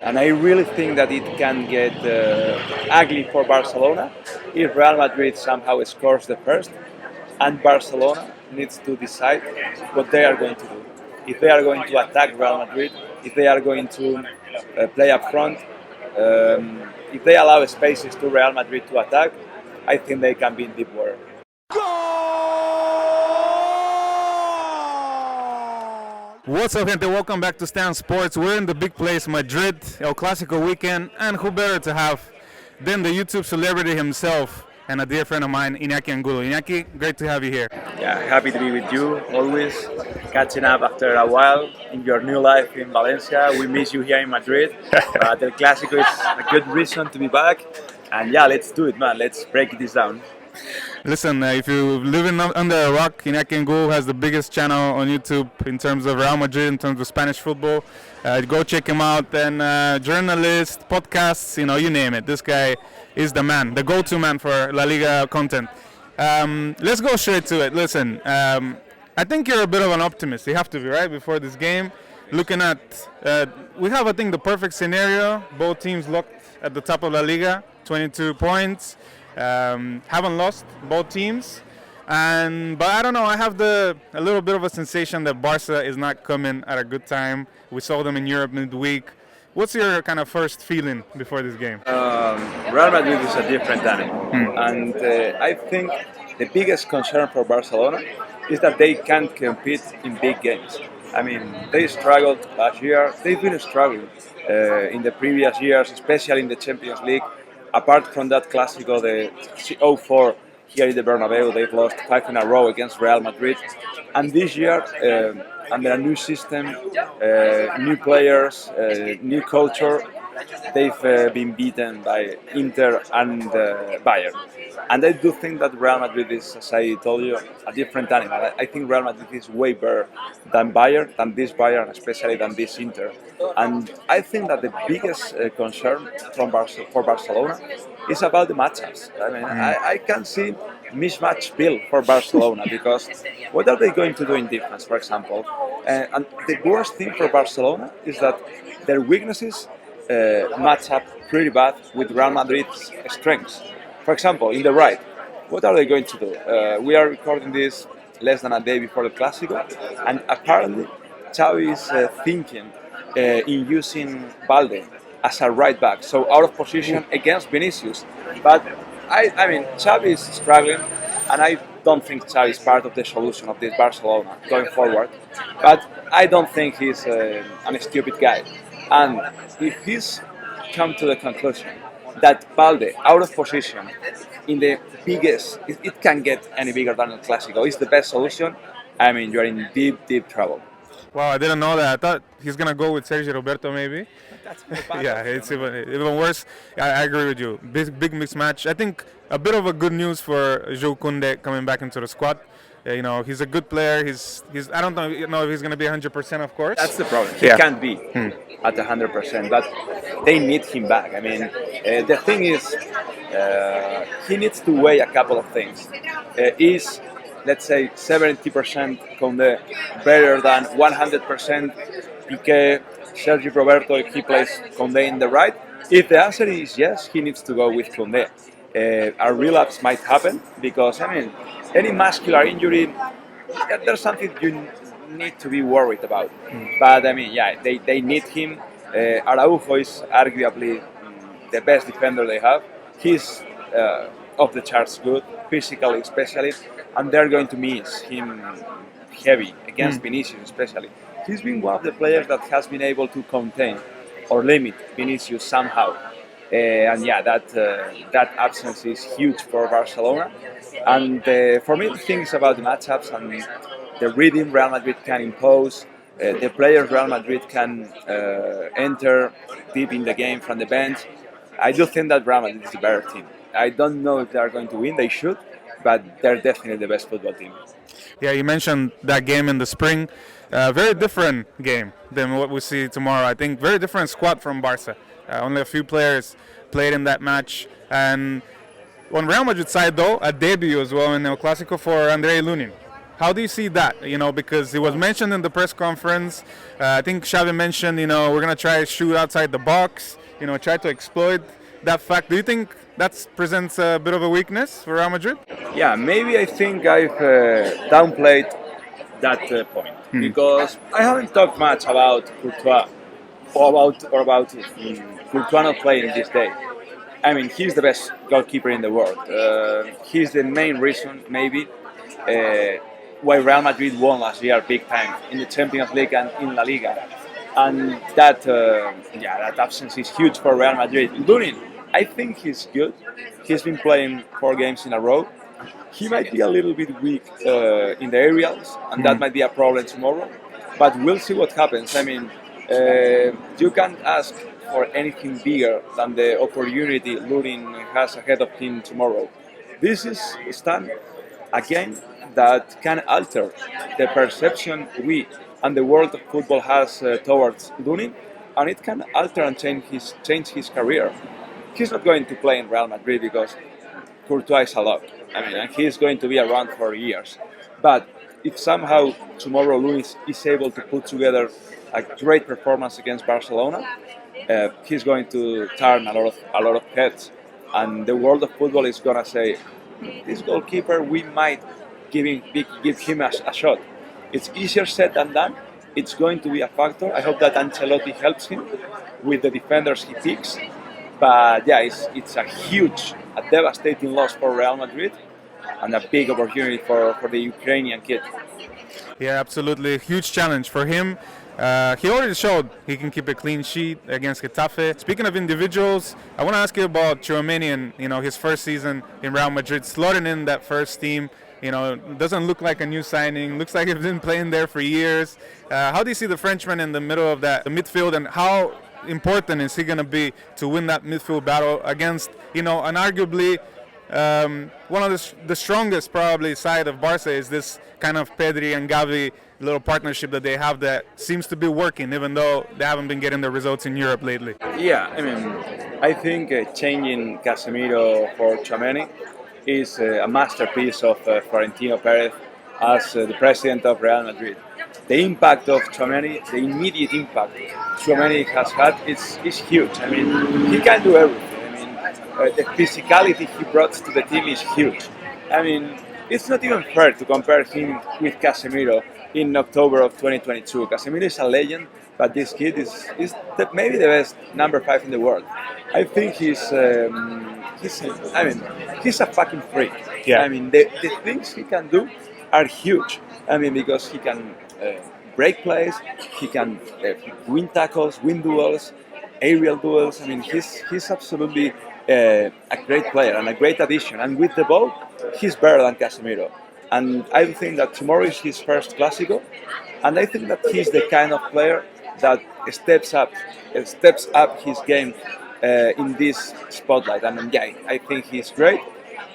And I really think that it can get ugly for Barcelona if Real Madrid somehow scores the first, and Barcelona needs to decide what they are going to do. If they are going to attack Real Madrid, if they are going to play up front, if they allow spaces to Real Madrid to attack, I think they can be in deep water. What's up, gente? Welcome back to Stan Sports. We're in the big place, Madrid, El Clasico weekend, and who better to have than the YouTube celebrity himself and a dear friend of mine, Iñaki Angulo. Iñaki, great to have you here. Yeah, happy to be with you, always catching up after a while in your new life in Valencia. We miss you here in Madrid, but El Clasico is a good reason to be back. And yeah, let's do it, man. Let's break this down. Listen, if you're living under a rock, Iñaki Angulo has the biggest channel on YouTube in terms of Real Madrid, in terms of Spanish football. Go check him out. And journalist, podcasts, you name it. This guy is the man, the go-to man for La Liga content. Let's go straight to it. Listen, I think you're a bit of an optimist. You have to be, right, before this game. Looking at, we have, I think, the perfect scenario. Both teams locked at the top of La Liga, 22 points. Haven't lost, both teams. But I don't know, I have a little bit of a sensation that Barca is not coming at a good time. We saw them in Europe midweek. What's your kind of first feeling before this game? Real Madrid is a different animal. And I think the biggest concern for Barcelona is that they can't compete in big games. I mean, they struggled last year. They've been struggling in the previous years, especially in the Champions League. Apart from that Clasico, the 0-4 here in the Bernabeu, they've lost 5 in a row against Real Madrid. And this year, under a new system, new players, new culture, they've been beaten by Inter and Bayern. And I do think that Real Madrid is, as I told you, a different animal. I think Real Madrid is way better than Bayern, than this Bayern, especially than this Inter. And I think that the biggest concern for Barcelona is about the matchups. I mean, I can see mismatch build for Barcelona because what are they going to do in defense, for example? And the worst thing for Barcelona is that their weaknesses match up pretty bad with Real Madrid's strengths. For example, in the right, what are they going to do? We are recording this less than a day before the Clasico, and apparently Xavi is thinking in using Balde as a right back, so out of position against Vinicius. But I mean, Xavi is struggling, and I don't think Xavi is part of the solution of this Barcelona going forward. But I don't think he's a stupid guy. And if he's come to the conclusion that Balde, out of position, in the biggest, it can't get any bigger than El Clasico, is the best solution, I mean, you're in deep, deep trouble. Wow, I didn't know that. I thought he's going to go with Sergio Roberto maybe. That's Yeah, it's even worse. I agree with you. Big mismatch. I think a bit of a good news for Kounde coming back into the squad. He's a good player. He's I don't know if he's going to be 100%, of course. That's the problem. He can't be at 100%, but they need him back. I mean, the thing is, he needs to weigh a couple of things. Is, let's say, 70% Kounde better than 100% Piqué, Sergio Roberto if he plays Kounde in the right? If the answer is yes, he needs to go with Kounde. A relapse might happen because, I mean, any muscular injury, there's something you need to be worried about. But I mean, yeah, they need him. Araujo is arguably the best defender they have. He's off the charts good, physically especially, and they're going to miss him heavy against Vinicius especially. He's been one of the players that has been able to contain or limit Vinicius somehow. And yeah, that absence is huge for Barcelona. And for me, the things about the matchups and the rhythm Real Madrid can impose, the players Real Madrid can enter deep in the game from the bench, I do think that Real Madrid is the better team. I don't know if they are going to win, they should, but they're definitely the best football team. Yeah, you mentioned that game in the spring. Very different game than what we see tomorrow. I think very different squad from Barca. Only a few players played in that match. And on Real Madrid side, though, a debut as well in El Clasico for Lunin. How do you see that? Because it was mentioned in the press conference. I think Xavi mentioned, we're going to try to shoot outside the box, try to exploit that fact. Do you think that presents a bit of a weakness for Real Madrid? Yeah, maybe I think I've downplayed that point because I haven't talked much about Courtois or about Courtois not playing this day. I mean, he's the best goalkeeper in the world. He's the main reason, maybe, why Real Madrid won last year big time in the Champions League and in La Liga. And that absence is huge for Real Madrid. Lunin, I think he's good. He's been playing 4 games in a row. He might be a little bit weak in the aerials, and that might be a problem tomorrow. But we'll see what happens. I mean, you can't ask for anything bigger than the opportunity Lunin has ahead of him tomorrow. This is a game that can alter the perception we and the world of football has towards Lunin, and it can alter and change his career. He's not going to play in Real Madrid because Courtois is a lock. I mean, and he's going to be around for years. But if somehow tomorrow Luis is able to put together a great performance against Barcelona, he's going to turn a lot of heads, and the world of football is gonna say, this goalkeeper, we might give him a shot. It's easier said than done. It's going to be a factor. I hope that Ancelotti helps him with the defenders he picks. But yeah, it's a devastating loss for Real Madrid and a big opportunity for the Ukrainian kid. Yeah, absolutely. Huge challenge for him. He already showed he can keep a clean sheet against Getafe. Speaking of individuals, I want to ask you about Tchouameni and his first season in Real Madrid, slotting in that first team. Doesn't look like a new signing. Looks like he's been playing there for years. How do you see the Frenchman in the middle of the midfield, and how important is he going to be to win that midfield battle against, an arguably one of the strongest probably side of Barca is this kind of Pedri and Gavi little partnership that they have that seems to be working, even though they haven't been getting the results in Europe lately. Yeah, I mean, I think changing Casemiro for Tchouameni is a masterpiece of Florentino Perez as the president of Real Madrid. The impact of Tchouameni, the immediate impact Tchouameni has had is huge. I mean, he can do everything. I mean, the physicality he brought to the team is huge. I mean, it's not even fair to compare him with Casemiro in October of 2022. Casemiro is a legend, but this kid is maybe the best number 5 in the world. I think he's a fucking freak. Yeah. I mean, the things he can do are huge. I mean, because he can break plays, he can win tackles, win duels, aerial duels. I mean, he's absolutely a great player and a great addition. And with the ball, he's better than Casemiro. And I think that tomorrow is his first Clasico, and I think that he's the kind of player that steps up his game in this spotlight. And yeah, I think he's great.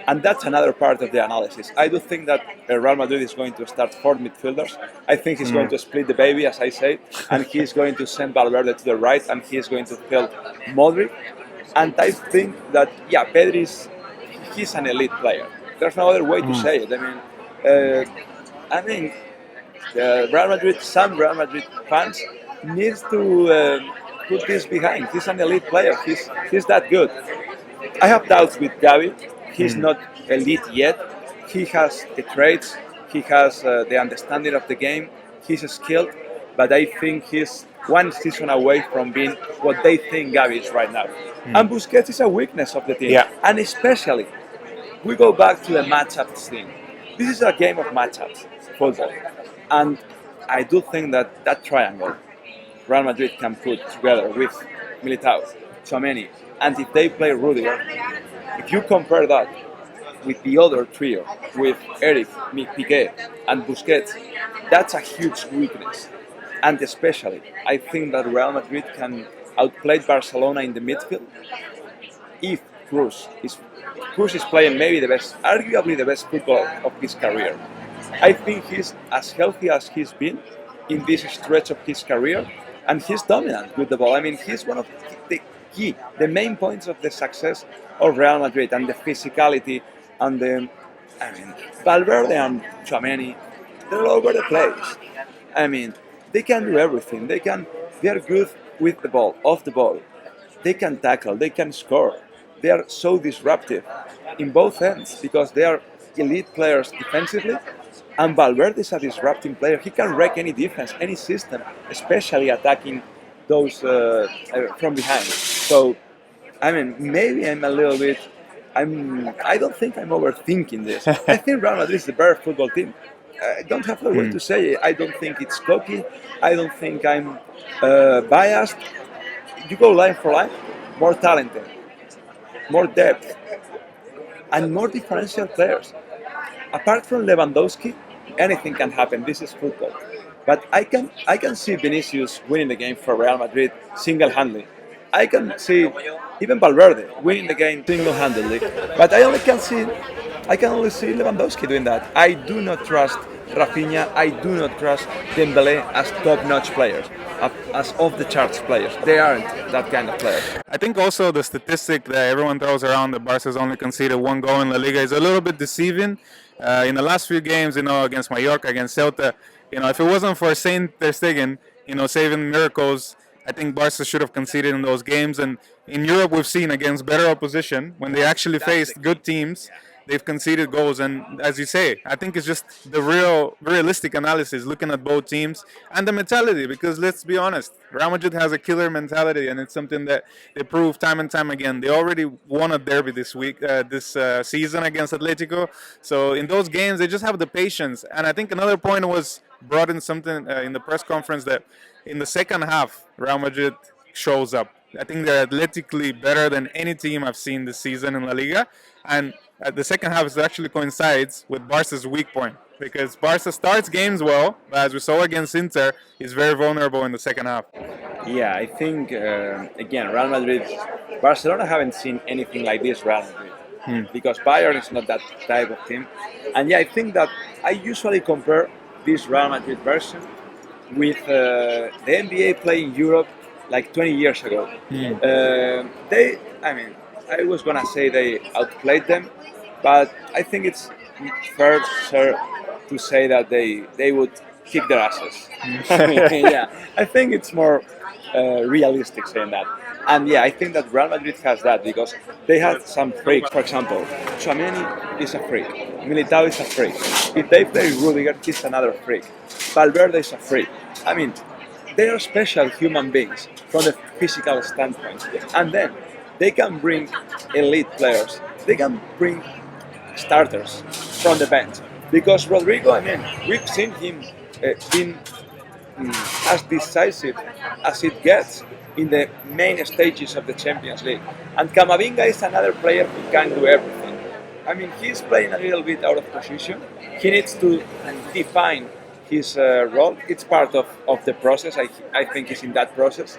And that's another part of the analysis. I do think that Real Madrid is going to start 4 midfielders. I think he's going to split the baby, as I say, and he's going to send Valverde to the right, and he's going to field Modric. And I think that, yeah, Pedri he's an elite player. There's no other way to say it. Some Real Madrid fans needs to put this behind. He's an elite player. He's that good. I have doubts with Gavi. He's not elite yet. He has the traits. He has the understanding of the game. He's skilled, but I think he's one season away from being what they think Gavi is right now. And Busquets is a weakness of the team. Yeah. And especially, we go back to the matchups thing. This is a game of matchups, football. And I do think that triangle Real Madrid can put together with Militao, Tchouameni, and if they play Rudiger, if you compare that with the other trio, with Eric, Piqué, and Busquets, that's a huge weakness. And especially, I think that Real Madrid can outplay Barcelona in the midfield if Cruz is playing maybe arguably the best football of his career. I think he's as healthy as he's been in this stretch of his career, and he's dominant with the ball. I mean, he's one of the main points of the success of Real Madrid, and the physicality and Valverde and Tchouameni, they're all over the place. I mean, they can do everything. They are good with the ball, off the ball. They can tackle, they can score. They are so disruptive in both ends because they are elite players defensively. And Valverde is a disrupting player. He can wreck any defense, any system, especially attacking those from behind. So, I mean, maybe I'm a little bit. I don't think I'm overthinking this. I think Real Madrid is the better football team. I don't have the word to say it. I don't think it's cocky. I don't think I'm biased. You go line for line, more talented, more depth, and more differential players. Apart from Lewandowski, anything can happen. This is football. But I can see Vinicius winning the game for Real Madrid single-handedly. I can see even Valverde winning the game single-handedly. But I can only see Lewandowski doing that. I do not trust Rafinha. I do not trust Dembele as top-notch players, as off-the-charts players. They aren't that kind of players. I think also the statistic that everyone throws around that Barca's only conceded one goal in La Liga is a little bit deceiving. In the last few games, against Mallorca, against Celta, if it wasn't for Saint Ter Stegen, saving miracles, I think Barca should have conceded in those games. And in Europe, we've seen against better opposition, when they actually faced good teams, they've conceded goals. And as you say, I think it's just the realistic analysis, looking at both teams and the mentality. Because let's be honest, Real Madrid has a killer mentality, and it's something that they prove time and time again. They already won a derby this season against Atletico. So in those games, they just have the patience. And I think another point was brought in something in the press conference that in the second half, Real Madrid shows up. I think they're athletically better than any team I've seen this season in La Liga. And the second half is actually coincides with Barca's weak point, because Barca starts games well, but as we saw against Inter, is very vulnerable in the second half. Yeah, I think, again, Real Madrid, Barcelona haven't seen anything like this Real Madrid, because Bayern is not that type of team. And yeah, I think that I usually compare this Real Madrid version with the NBA playing Europe like 20 years ago. I was going to say they outplayed them, but I think it's fair to say that they would kick their asses. Yeah, I think it's more realistic saying that. And yeah, I think that Real Madrid has that because they had some freaks. For example, Tchouameni is a freak. Militao is a freak. If they play Rudiger, he's another freak. Valverde is a freak. I mean, they are special human beings from the physical standpoint. And then they can bring elite players. They can bring starters from the bench. Because Rodrigo, we've seen him being as decisive as it gets in the main stages of the Champions League. And Camavinga is another player who can do everything. He's playing a little bit out of position. He needs to define his role. It's part of the process. I think he's in that process.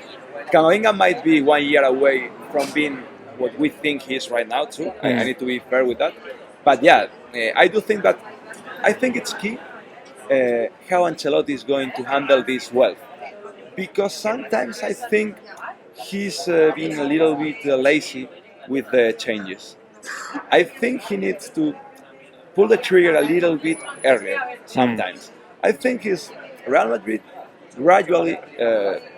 Camavinga might be 1 year away from being what we think he is right now too. I need to be fair with that. But yeah, I think it's key how Ancelotti is going to handle this well. Because sometimes I think he's being a little bit lazy with the changes. I think he needs to pull the trigger a little bit earlier sometimes. I think Real Madrid gradually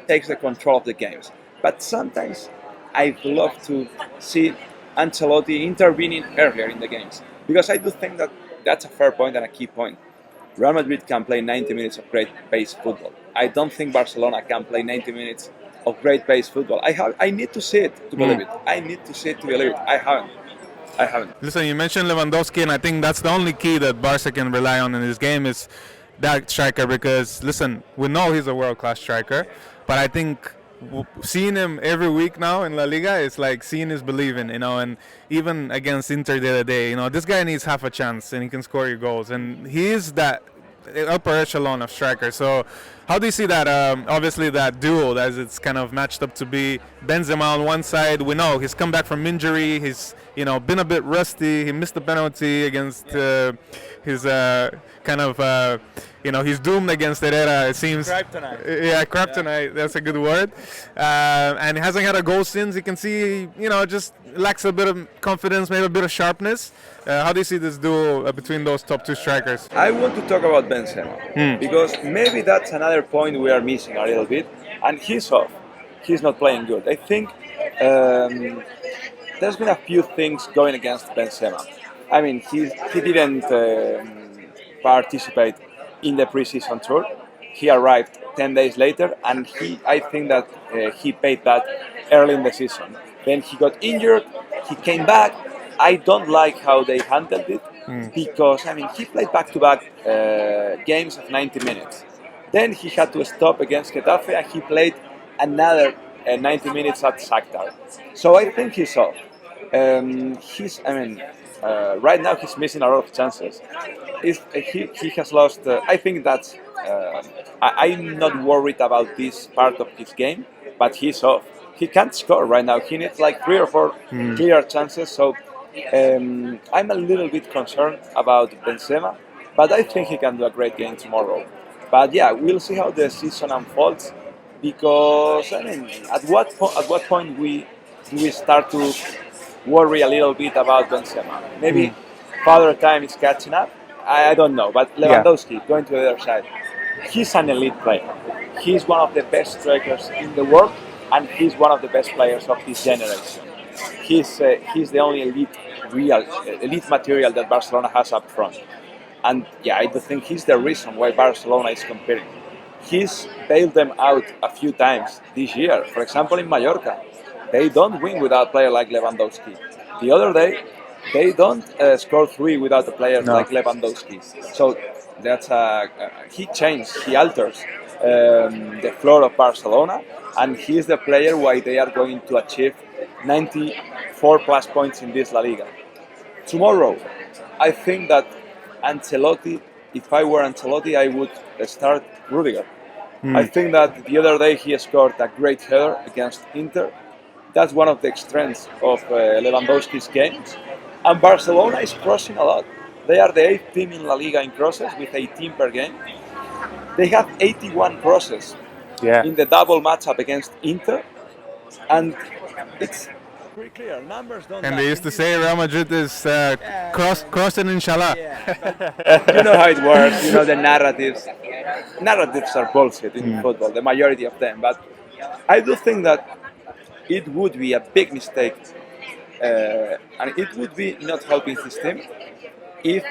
takes the control of the games. But sometimes I'd love to see Ancelotti intervening earlier in the games. Because I do think that that's a fair point and a key point. Real Madrid can play 90 minutes of great pace football. I don't think Barcelona can play 90 minutes of great pace football. I need to see it to believe it. I need to see it to believe it. I haven't. Listen, you mentioned Lewandowski, and I think that's the only key that Barca can rely on in this game is that striker. Because, listen, we know he's a world-class striker, but I think seeing him every week now in La Liga is like seeing is believing, and even against Inter the other day, this guy needs half a chance and he can score your goals, and he is that upper echelon of striker. So How do you see that? Obviously, that duel as it's kind of matched up to be Benzema on one side. We know he's come back from injury. He's been a bit rusty. He missed the penalty against his kind of he's doomed against Herrera. It seems. Kryptonite. Yeah, kryptonite. That's a good word. And he hasn't had a goal since. You can see just lacks a bit of confidence, maybe a bit of sharpness. How do you see this duel between those top two strikers? I want to talk about Benzema because maybe that's another point we are missing a little bit, and he's off. He's not playing good. I think there's been a few things going against Benzema. I mean, he didn't participate in the preseason tour. He arrived 10 days later, and I think that he paid that early in the season. Then he got injured. He came back. I don't like how they handled it because he played back-to-back games of 90 minutes. Then he had to stop against Getafe, and he played another 90 minutes at Shakhtar. So I think he's off. Right now he's missing a lot of chances. He has lost. I think that's. I'm not worried about this part of his game, but he's off. He can't score right now. He needs like 3 or 4 clear chances. So I'm a little bit concerned about Benzema, but I think he can do a great game tomorrow. But yeah, we'll see how the season unfolds. Because at what point do we start to worry a little bit about Benzema? Maybe Father Time is catching up. I don't know. But Lewandowski going to the other side. He's an elite player. He's one of the best strikers in the world, and he's one of the best players of this generation. He's the only elite material that Barcelona has up front. And yeah, I do think he's the reason why Barcelona is competing. He's bailed them out a few times this year. For example, in Mallorca, they don't win without a player like Lewandowski. The other day, they don't score 3 without a player like Lewandowski. So that's he alters the floor of Barcelona, and he's the player why they are going to achieve 94 plus points in this La Liga. Tomorrow, I think that Ancelotti, if I were Ancelotti, I would start Rudiger. I think that the other day he scored a great header against Inter. That's one of the strengths of Lewandowski's games. And Barcelona is crossing a lot. They are the 8th team in La Liga in crosses with 18 per game. They have 81 crosses in the double matchup against Inter. And it's pretty clear. Numbers don't. And they used to say Real Madrid is cross and inshallah. You know how it works. You know the narratives. Narratives are bullshit in football, the majority of them. But I do think that it would be a big mistake, and it would be not helping his team if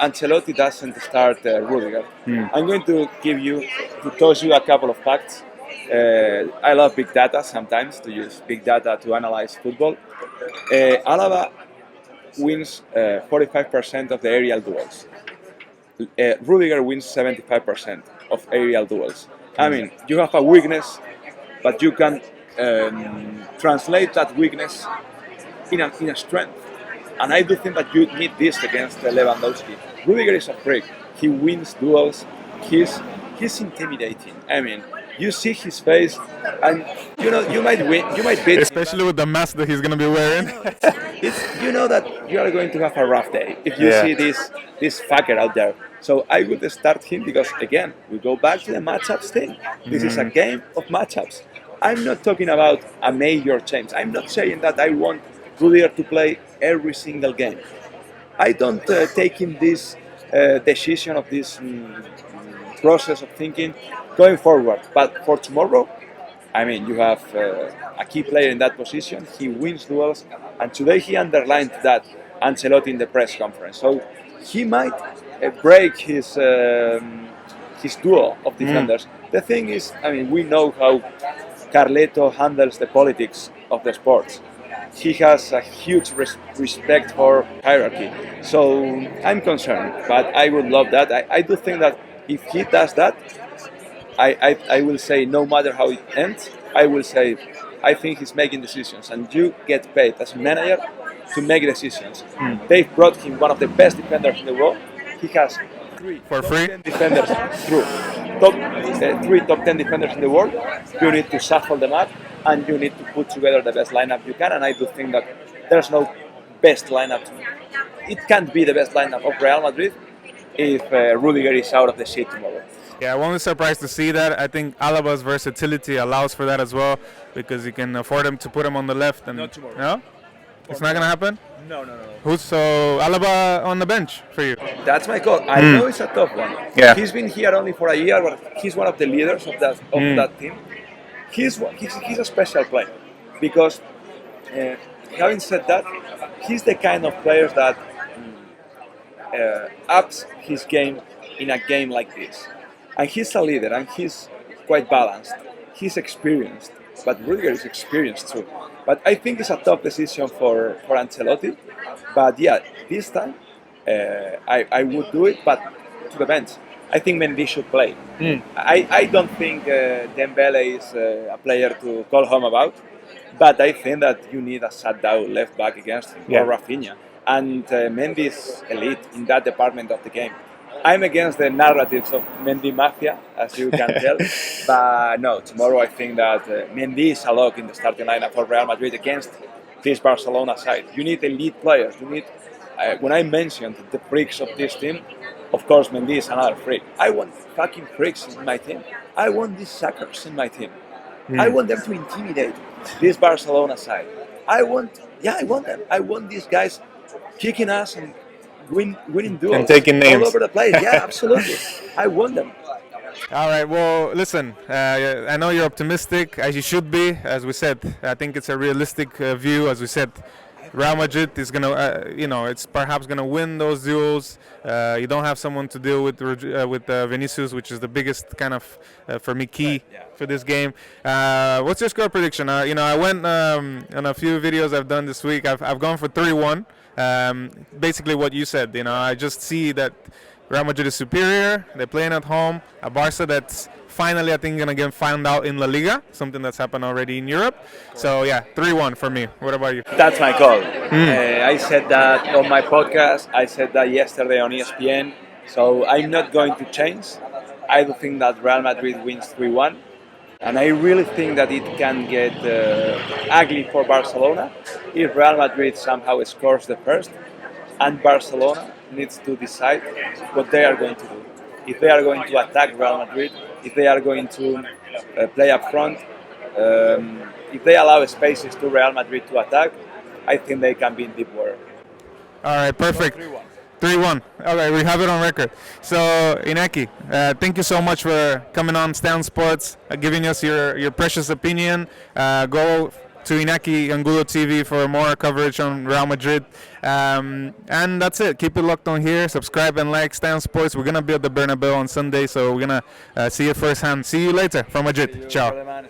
Ancelotti doesn't start Rudiger. I'm going to toss you a couple of facts. I love big data sometimes, to use big data to analyze football. Alaba wins 45% of the aerial duels. Rudiger wins 75% of aerial duels. I mean, you have a weakness, but you can translate that weakness in a strength. And I do think that you need this against Lewandowski. Rudiger is a freak. He wins duels. He's intimidating. I mean, you see his face, and you might win. You might beat. Especially with the mask that he's going to be wearing. You know that you are going to have a rough day if you see this fucker out there. So I would start him because again we go back to the matchups thing. This is a game of matchups. I'm not talking about a major change. I'm not saying that I want Rudiger to play every single game. I don't take him this decision of this process of thinking going forward. But for tomorrow, I mean, you have a key player in that position. He wins duels, and today he underlined that Ancelotti in the press conference. So he might break his duo of defenders. The thing is, I mean, we know how Carleto handles the politics of the sports. He has a huge respect for hierarchy. So I'm concerned, but I would love that. I do think that if he does that, I will say no matter how it ends, I will say I think he's making decisions, and you get paid as a manager to make decisions. They've brought him one of the best defenders in the world. He has for free. 10 defenders, true. Three top 10 defenders in the world. You need to shuffle them up, and you need to put together the best lineup you can. And I do think that there's no best lineup. It can't be the best lineup of Real Madrid if Rudiger is out of the seat tomorrow. Yeah, I won't be surprised to see that. I think Alaba's versatility allows for that as well, because you can afford him to put him on the left. And Not tomorrow. No? It's not going to happen? No. So Alaba on the bench for you? That's my call. I know it's a tough one. Yeah. He's been here only for a year, but he's one of the leaders of that team. He's a special player because, having said that, he's the kind of player that ups his game in a game like this. And he's a leader, and he's quite balanced. He's experienced, but Rudiger is experienced too. But I think it's a tough decision for Ancelotti. But yeah, this time I would do it, but to the bench. I think Mendy should play. I don't think Dembele is a player to call home about, but I think that you need a shutdown left back against him, or Rafinha. And Mendy is elite in that department of the game. I'm against the narratives of Mendy Mafia, as you can tell. But no, tomorrow I think that Mendy is a lock in the starting lineup for Real Madrid against this Barcelona side. You need elite players. You need. When I mentioned the freaks of this team, of course Mendy is another freak. I want fucking freaks in my team. I want these suckers in my team. I want them to intimidate this Barcelona side. I want them. I want these guys kicking ass and winning duels and taking names all over the place. Yeah, absolutely. I want them. All right. Well, listen. I know you're optimistic, as you should be. As we said, I think it's a realistic view. As we said, Real Madrid is gonna, it's perhaps gonna win those duels. You don't have someone to deal with Vinicius, which is the biggest kind of, for me, key for this game. What's your score prediction? I went on a few videos I've done this week. I've gone for 3-1. Basically what you said. I just see that Real Madrid is superior. They're playing at home. A Barca that's finally, I think, gonna get found out in La Liga, something that's happened already in Europe. So yeah, 3-1 for me. What about you? That's my call. I said that on my podcast. I said that yesterday on ESPN. So I'm not going to change. I do think that Real Madrid wins 3-1. And I really think that it can get ugly for Barcelona if Real Madrid somehow scores the first, and Barcelona needs to decide what they are going to do. If they are going to attack Real Madrid, if they are going to play up front, if they allow spaces to Real Madrid to attack, I think they can be in deep water. All right, perfect. 3-1. All right, we have it on record. So, Iñaki, thank you so much for coming on Stan Sports, giving us your precious opinion. Go to Iñaki Angulo TV for more coverage on Real Madrid. And that's it. Keep it locked on here. Subscribe and like Stan Sports. We're going to be at the Bernabeu on Sunday, so we're going to see it firsthand. See you later from Madrid. Ciao.